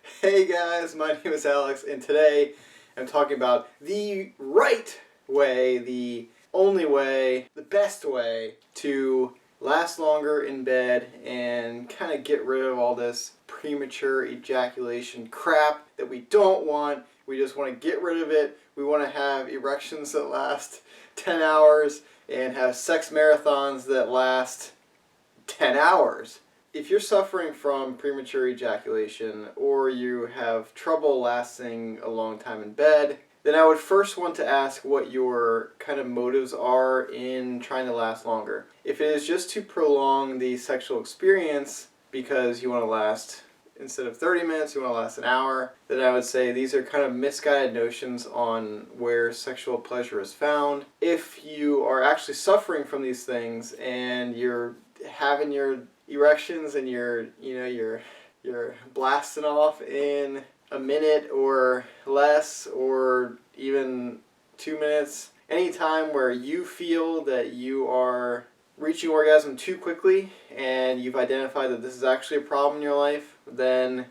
Hey guys, my name is Alex, and today I'm talking about the right way, the only way, the best way to last longer in bed and kind of get rid of all this premature ejaculation crap that we don't want. We just want to get rid of it. We want to have erections that last 10 hours and have sex marathons that last 10 hours. If you're suffering from premature ejaculation or you have trouble lasting a long time in bed, then I would first want to ask what your kind of motives are in trying to last longer. If it is just to prolong the sexual experience because you want to last, instead of 30 minutes, you want to last an hour, then I would say these are kind of misguided notions on where sexual pleasure is found. If you are actually suffering from these things and you're having your erections and you're blasting off in a minute or less, or even 2 minutes, any time where you feel that you are reaching orgasm too quickly and you've identified that this is actually a problem in your life, then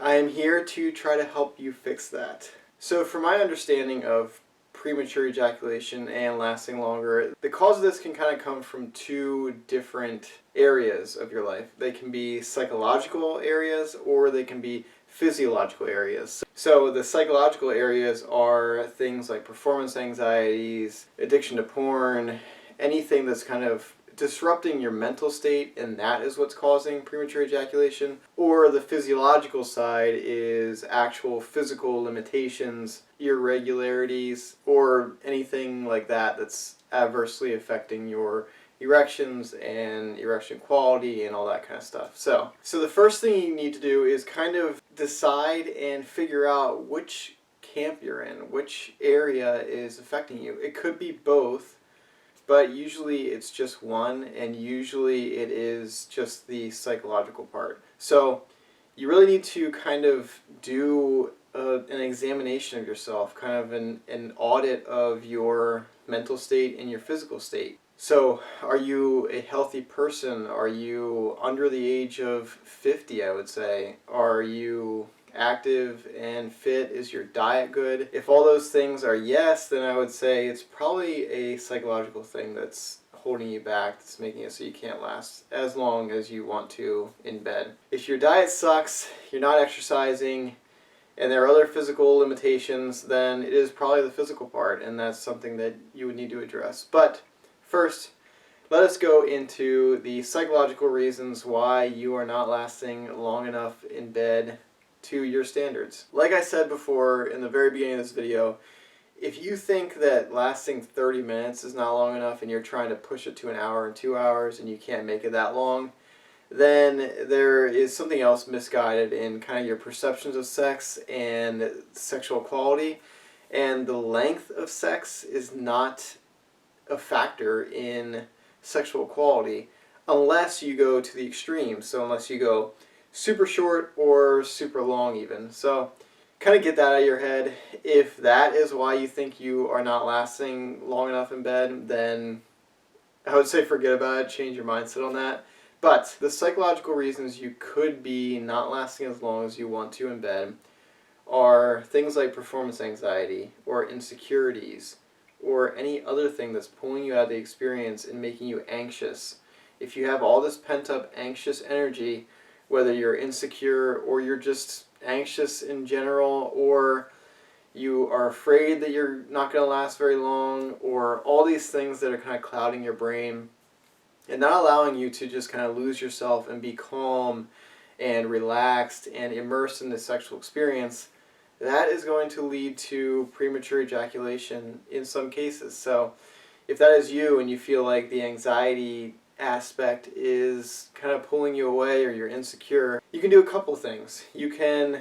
I am here to try to help you fix that. So from my understanding of premature ejaculation and lasting longer, the cause of this can kind of come from two different areas of your life. They can be psychological areas or they can be physiological areas. So the psychological areas are things like performance anxieties, addiction to porn, anything that's kind of disrupting your mental state, and that is what's causing premature ejaculation. Or the physiological side is actual physical limitations, irregularities, or anything like that that's adversely affecting your erections and erection quality and all that kind of stuff. So the first thing you need to do is kind of decide and figure out which camp you're in, which area is affecting you. It could be both, but usually it's just one, and usually it is just the psychological part. So you really need to kind of do an examination of yourself, kind of an audit of your mental state and your physical state. So are you a healthy person? Are you under the age of 50, I would say? Are you active and fit? Is your diet good? If all those things are yes, then I would say it's probably a psychological thing that's holding you back, that's making it so you can't last as long as you want to in bed. If your diet sucks, you're not exercising, and there are other physical limitations, then it is probably the physical part, and that's something that you would need to address. But first, let us go into the psychological reasons why you are not lasting long enough in bed to your standards. Like I said before in the very beginning of this video, if you think that lasting 30 minutes is not long enough and you're trying to push it to an hour and 2 hours and you can't make it that long, then there is something else misguided in kind of your perceptions of sex and sexual quality. And the length of sex is not a factor in sexual quality unless you go to the extreme. So unless you go super short or super long even. So kind of get that out of your head. If that is why you think you are not lasting long enough in bed, then I would say forget about it, change your mindset on that. But the psychological reasons you could be not lasting as long as you want to in bed are things like performance anxiety or insecurities or any other thing that's pulling you out of the experience and making you anxious. If you have all this pent-up anxious energy, whether you're insecure or you're just anxious in general, or you are afraid that you're not going to last very long, or all these things that are kind of clouding your brain and not allowing you to just kind of lose yourself and be calm and relaxed and immersed in the sexual experience, that is going to lead to premature ejaculation in some cases. So if that is you and you feel like the anxiety aspect is kind of pulling you away or you're insecure, you can do a couple things. You can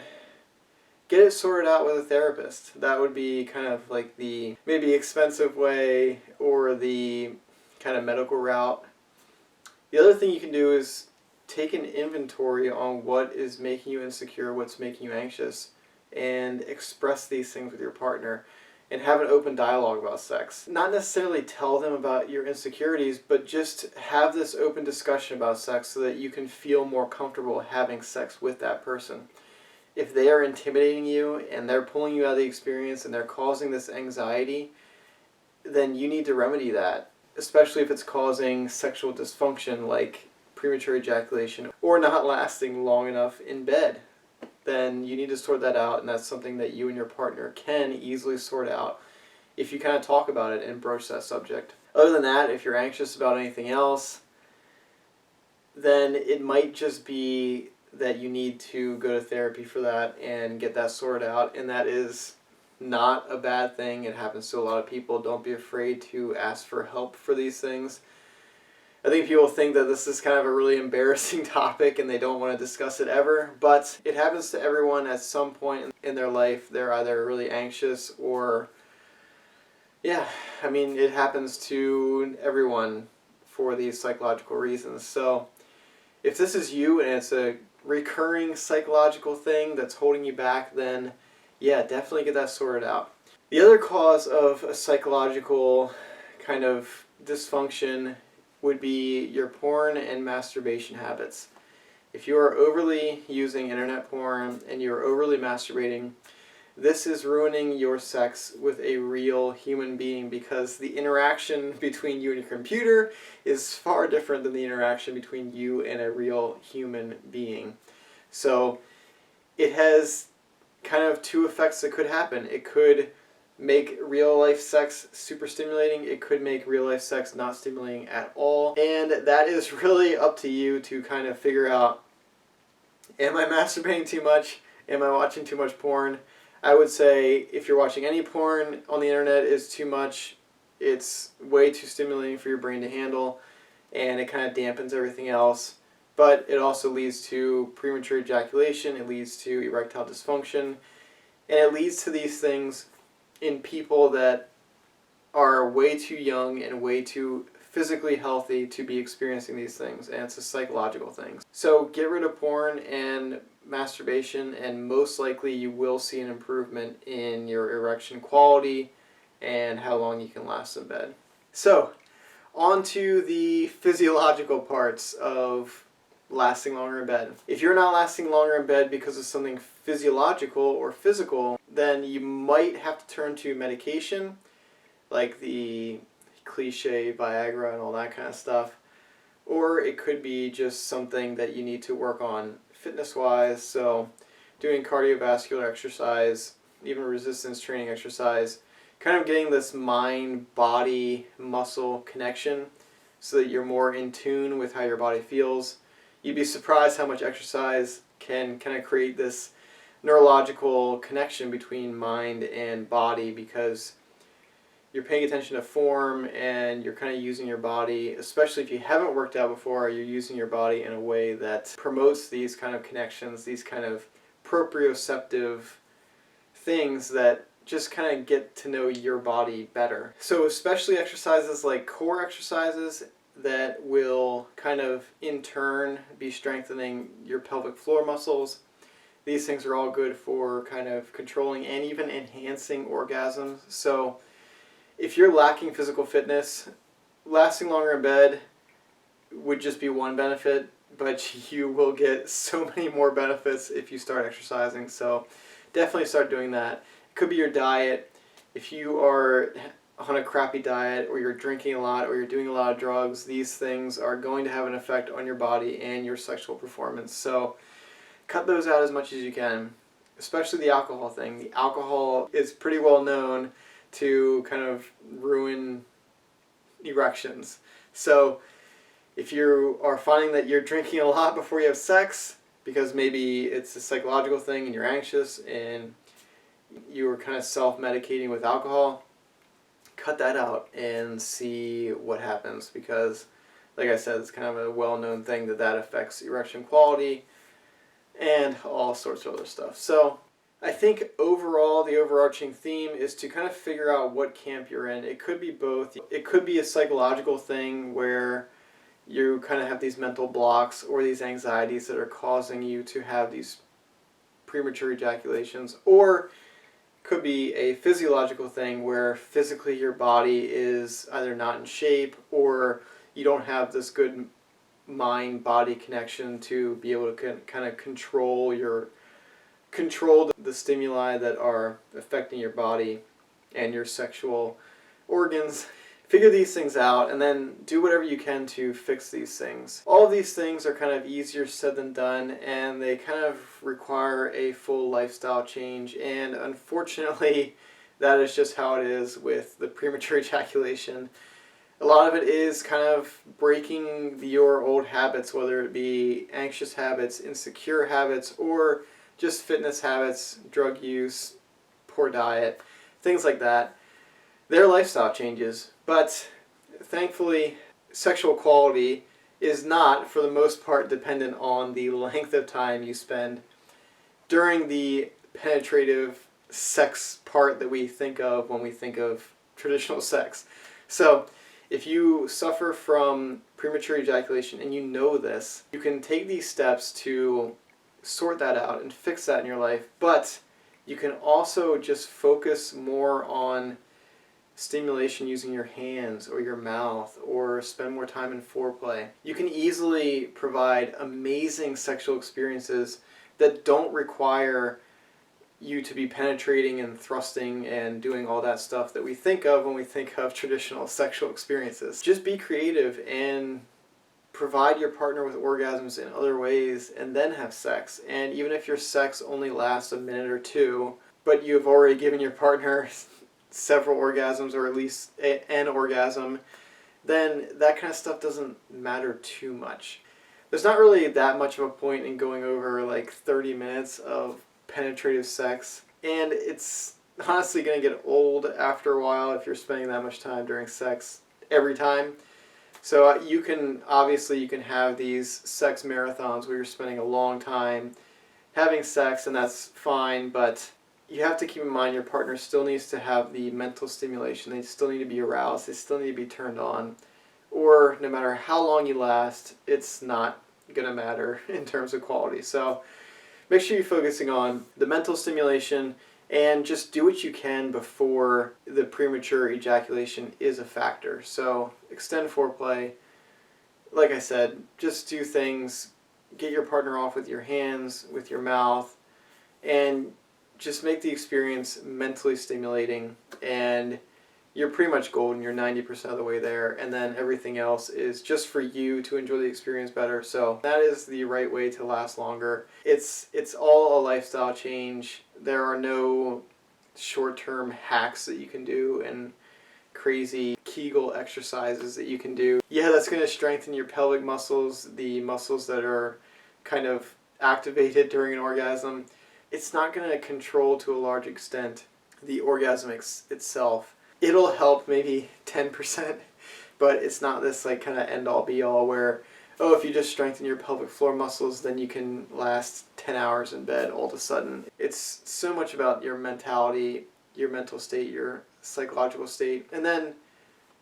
get it sorted out with a therapist. That would be kind of like the maybe expensive way or the kind of medical route. The other thing you can do is take an inventory on what is making you insecure, what's making you anxious, and express these things with your partner and have an open dialogue about sex. Not necessarily tell them about your insecurities, but just have this open discussion about sex so that you can feel more comfortable having sex with that person. if they are intimidating you and they're pulling you out of the experience and they're causing this anxiety, then you need to remedy that, especially if it's causing sexual dysfunction like premature ejaculation or not lasting long enough in bed. Then you need to sort that out, and that's something that you and your partner can easily sort out if you kind of talk about it and broach that subject. Other than that, if you're anxious about anything else, then it might just be that you need to go to therapy for that and get that sorted out, and that is not a bad thing. It happens to a lot of people. Don't be afraid to ask for help for these things. I think people think that this is kind of a really embarrassing topic and they don't want to discuss it ever, but it happens to everyone at some point in their life. They're either really anxious or, yeah, I mean, it happens to everyone for these psychological reasons. So if this is you and it's a recurring psychological thing that's holding you back, then yeah, definitely get that sorted out. The other cause of a psychological kind of dysfunction would be your porn and masturbation habits. If you are overly using internet porn and you're overly masturbating, this is ruining your sex with a real human being, because the interaction between you and your computer is far different than the interaction between you and a real human being. So it has kind of two effects that could happen. It could make real life sex super stimulating. It could make real life sex not stimulating at all. And that is really up to you to kind of figure out, am I masturbating too much? Am I watching too much porn? I would say if you're watching any porn on the internet is too much, it's way too stimulating for your brain to handle, and it kind of dampens everything else. But it also leads to premature ejaculation, it leads to erectile dysfunction, and it leads to these things in people that are way too young and way too physically healthy to be experiencing these things, and it's a psychological thing. So get rid of porn and masturbation, and most likely you will see an improvement in your erection quality and how long you can last in bed. So, on to the physiological parts of lasting longer in bed. If you're not lasting longer in bed because of something physiological or physical, then you might have to turn to medication, like the cliche Viagra and all that kind of stuff. Or it could be just something that you need to work on fitness-wise, so doing cardiovascular exercise, even resistance training exercise, kind of getting this mind-body-muscle connection so that you're more in tune with how your body feels. You'd be surprised how much exercise can kind of create this neurological connection between mind and body, because you're paying attention to form and you're kind of using your body, especially if you haven't worked out before, you're using your body in a way that promotes these kind of connections, these kind of proprioceptive things that just kind of get to know your body better. So especially exercises like core exercises that will kind of in turn be strengthening your pelvic floor muscles. These things are all good for kind of controlling and even enhancing orgasms. So if you're lacking physical fitness, lasting longer in bed would just be one benefit, but you will get so many more benefits if you start exercising. So definitely start doing that. It could be your diet. If you are on a crappy diet, or you're drinking a lot, or you're doing a lot of drugs, these things are going to have an effect on your body and your sexual performance. So cut those out as much as you can, especially the alcohol thing. The alcohol is pretty well known to kind of ruin erections. So if you are finding that you're drinking a lot before you have sex, because maybe it's a psychological thing and you're anxious and you are kind of self-medicating with alcohol, cut that out and see what happens, because like I said, it's kind of a well-known thing that affects erection quality and all sorts of other stuff. So I think overall the overarching theme is to kind of figure out what camp you're in. It could be both. It could be a psychological thing where you kind of have these mental blocks or these anxieties that are causing you to have these premature ejaculations, or could be a physiological thing where physically your body is either not in shape or you don't have this good mind-body connection to be able to kind of control your control the stimuli that are affecting your body and your sexual organs. Figure these things out and then do whatever you can to fix these things. All of these things are kind of easier said than done, and they kind of require a full lifestyle change, and unfortunately that is just how it is with the premature ejaculation. A lot of it is kind of breaking your old habits, whether it be anxious habits, insecure habits, or just fitness habits, drug use, poor diet, things like that. They're lifestyle changes, but thankfully sexual quality is not, for the most part, dependent on the length of time you spend during the penetrative sex part that we think of when we think of traditional sex. So if you suffer from premature ejaculation and you know this, you can take these steps to sort that out and fix that in your life, but you can also just focus more on stimulation using your hands or your mouth, or spend more time in foreplay. You can easily provide amazing sexual experiences that don't require you to be penetrating and thrusting and doing all that stuff that we think of when we think of traditional sexual experiences. Just be creative and provide your partner with orgasms in other ways and then have sex. And even if your sex only lasts a minute or two, but you've already given your partner several orgasms, or at least an orgasm, then that kind of stuff doesn't matter too much. There's not really that much of a point in going over like 30 minutes of penetrative sex, and it's honestly going to get old after a while if you're spending that much time during sex every time. So you can have these sex marathons where you're spending a long time having sex, and that's fine, but you have to keep in mind your partner still needs to have the mental stimulation. They still need to be aroused. They still need to be turned on. Or no matter how long you last, it's not going to matter in terms of quality. So make sure you're focusing on the mental stimulation and just do what you can before the premature ejaculation is a factor. So extend foreplay. Like I said, just do things. Get your partner off with your hands, with your mouth, and just make the experience mentally stimulating, and you're pretty much golden. You're 90% of the way there, and then everything else is just for you to enjoy the experience better. So that is the right way to last longer. It's all a lifestyle change. There are no short-term hacks that you can do and crazy Kegel exercises that you can do. Yeah, that's going to strengthen your pelvic muscles, the muscles that are kind of activated during an orgasm. It's not going to control to a large extent the orgasm itself. It'll help maybe 10%, but it's not this like kind of end-all be-all where, oh, if you just strengthen your pelvic floor muscles, then you can last 10 hours in bed all of a sudden. It's so much about your mentality, your mental state, your psychological state, and then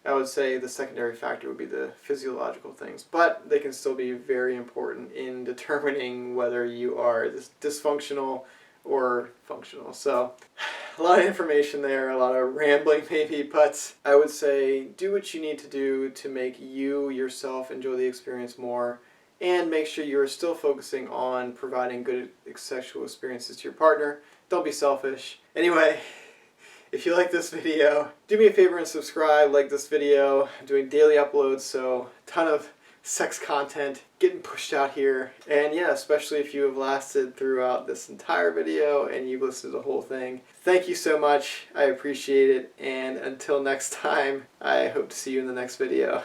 I would say the secondary factor would be the physiological things, but they can still be very important in determining whether you are dysfunctional or functional. So a lot of information there, a lot of rambling maybe, but I would say do what you need to do to make you yourself enjoy the experience more, and make sure you're still focusing on providing good sexual experiences to your partner. Don't be selfish. Anyway, if you like this video, do me a favor and subscribe, like this video. I'm doing daily uploads, so a ton of sex content getting pushed out here. And yeah, especially if you have lasted throughout this entire video and you've listened to the whole thing. Thank you so much. I appreciate it. And until next time, I hope to see you in the next video.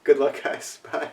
Good luck, guys. Bye.